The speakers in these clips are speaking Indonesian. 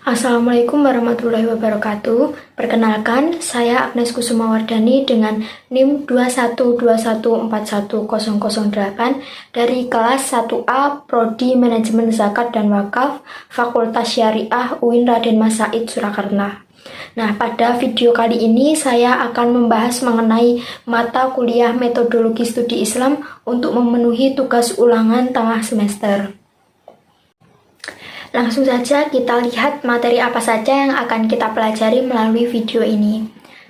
Assalamualaikum warahmatullahi wabarakatuh. Perkenalkan, saya Agnes Kusumawardani dengan NIM 21214141008 dari kelas 1A Prodi Manajemen Zakat dan Wakaf Fakultas Syariah UIN Raden Mas Said Surakarta. Nah, pada video kali ini saya akan membahas mengenai mata kuliah metodologi studi Islam untuk memenuhi tugas ulangan tengah semester. Langsung saja kita lihat materi apa saja yang akan kita pelajari melalui video ini.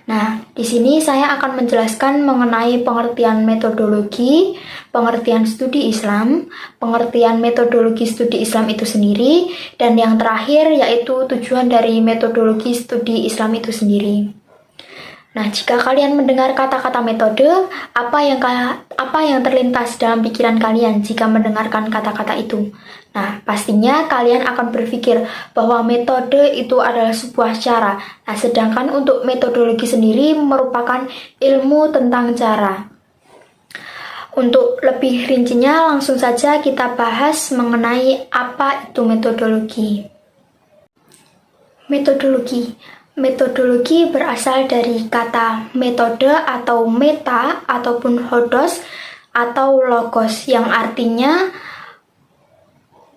Nah, di sini saya akan menjelaskan mengenai pengertian metodologi, pengertian studi Islam, pengertian metodologi studi Islam itu sendiri, dan yang terakhir yaitu tujuan dari metodologi studi Islam itu sendiri. Nah, jika kalian mendengar kata-kata metode, apa yang terlintas dalam pikiran kalian jika mendengarkan kata-kata itu? Nah, pastinya kalian akan berpikir bahwa metode itu adalah sebuah cara. Nah, sedangkan untuk metodologi sendiri merupakan ilmu tentang cara. Untuk lebih rincinya, langsung saja kita bahas mengenai apa itu metodologi. Metodologi berasal dari kata metode atau meta ataupun hodos atau logos yang artinya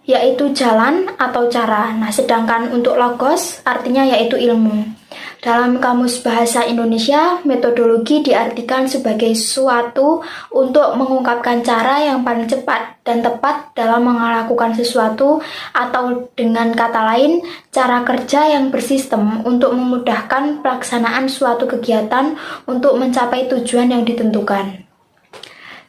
yaitu jalan atau cara. Nah, sedangkan untuk logos artinya yaitu ilmu. Dalam Kamus Bahasa Indonesia, metodologi diartikan sebagai suatu untuk mengungkapkan cara yang paling cepat dan tepat dalam melakukan sesuatu, atau dengan kata lain, cara kerja yang bersistem untuk memudahkan pelaksanaan suatu kegiatan untuk mencapai tujuan yang ditentukan.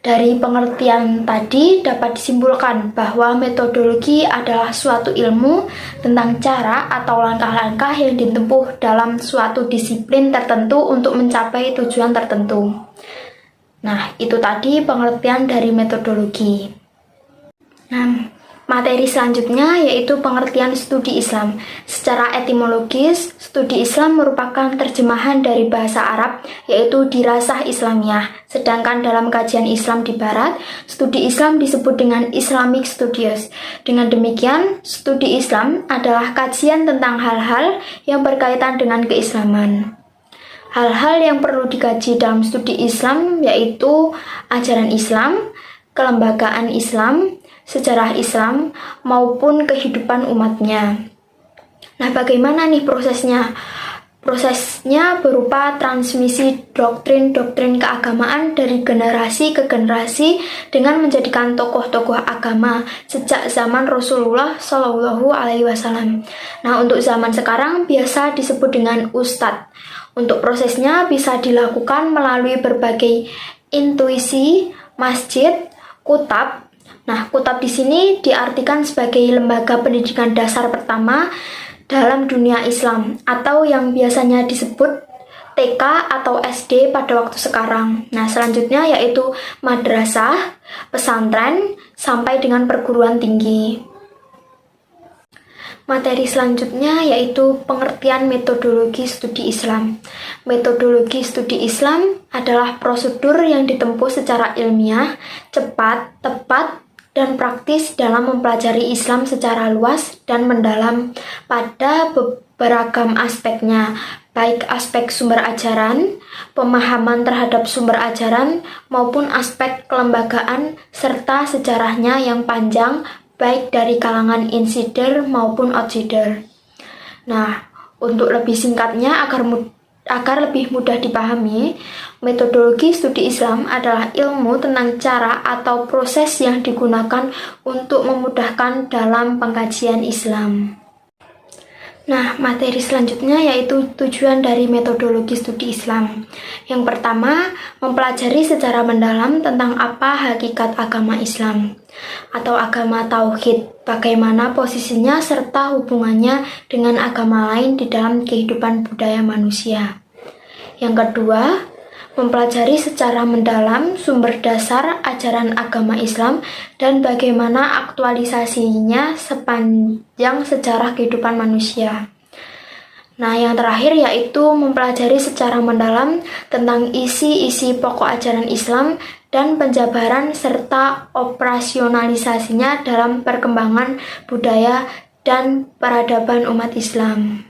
Dari pengertian tadi dapat disimpulkan bahwa metodologi adalah suatu ilmu tentang cara atau langkah-langkah yang ditempuh dalam suatu disiplin tertentu untuk mencapai tujuan tertentu. Nah, itu tadi pengertian dari metodologi. Nah, materi selanjutnya yaitu pengertian studi Islam. Secara etimologis, studi Islam merupakan terjemahan dari bahasa Arab yaitu dirasah Islamiyah. Sedangkan dalam kajian Islam di Barat, studi Islam disebut dengan Islamic Studies. Dengan demikian, studi Islam adalah kajian tentang hal-hal yang berkaitan dengan keislaman. Hal-hal yang perlu dikaji dalam studi Islam yaitu ajaran Islam, kelembagaan Islam, sejarah Islam, maupun kehidupan umatnya. Nah, bagaimana nih prosesnya? Prosesnya berupa transmisi doktrin-doktrin keagamaan dari generasi ke generasi dengan menjadikan tokoh-tokoh agama sejak zaman Rasulullah Shallallahu Alaihi Wasallam. Nah, untuk zaman sekarang biasa disebut dengan ustadz. Untuk prosesnya bisa dilakukan melalui berbagai intuisi, masjid, kutab. Nah, kutab di sini diartikan sebagai lembaga pendidikan dasar pertama dalam dunia Islam atau yang biasanya disebut TK atau SD pada waktu sekarang. Nah, selanjutnya yaitu madrasah, pesantren, sampai dengan perguruan tinggi. Materi selanjutnya yaitu pengertian metodologi studi Islam. Metodologi studi Islam adalah prosedur yang ditempuh secara ilmiah, cepat, tepat, dan praktis dalam mempelajari Islam secara luas dan mendalam pada beragam aspeknya, baik aspek sumber ajaran, pemahaman terhadap sumber ajaran, maupun aspek kelembagaan serta sejarahnya yang panjang, baik dari kalangan insider maupun outsider. Nah, untuk lebih singkatnya agar lebih mudah dipahami, metodologi studi Islam adalah ilmu tentang cara atau proses yang digunakan untuk memudahkan dalam pengkajian Islam. Nah, materi selanjutnya yaitu tujuan dari metodologi studi Islam. Yang pertama, mempelajari secara mendalam tentang apa hakikat agama Islam atau agama Tauhid, bagaimana posisinya serta hubungannya dengan agama lain di dalam kehidupan budaya manusia. Yang kedua, mempelajari secara mendalam sumber dasar ajaran agama Islam dan bagaimana aktualisasinya sepanjang sejarah kehidupan manusia. Nah, yang terakhir yaitu mempelajari secara mendalam tentang isi-isi pokok ajaran Islam dan penjabaran serta operasionalisasinya dalam perkembangan budaya dan peradaban umat Islam.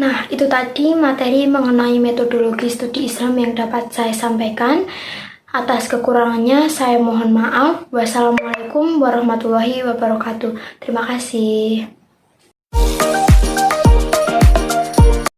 Nah, itu tadi materi mengenai metodologi studi Islam yang dapat saya sampaikan. Atas kekurangannya, saya mohon maaf. Wassalamualaikum warahmatullahi wabarakatuh. Terima kasih.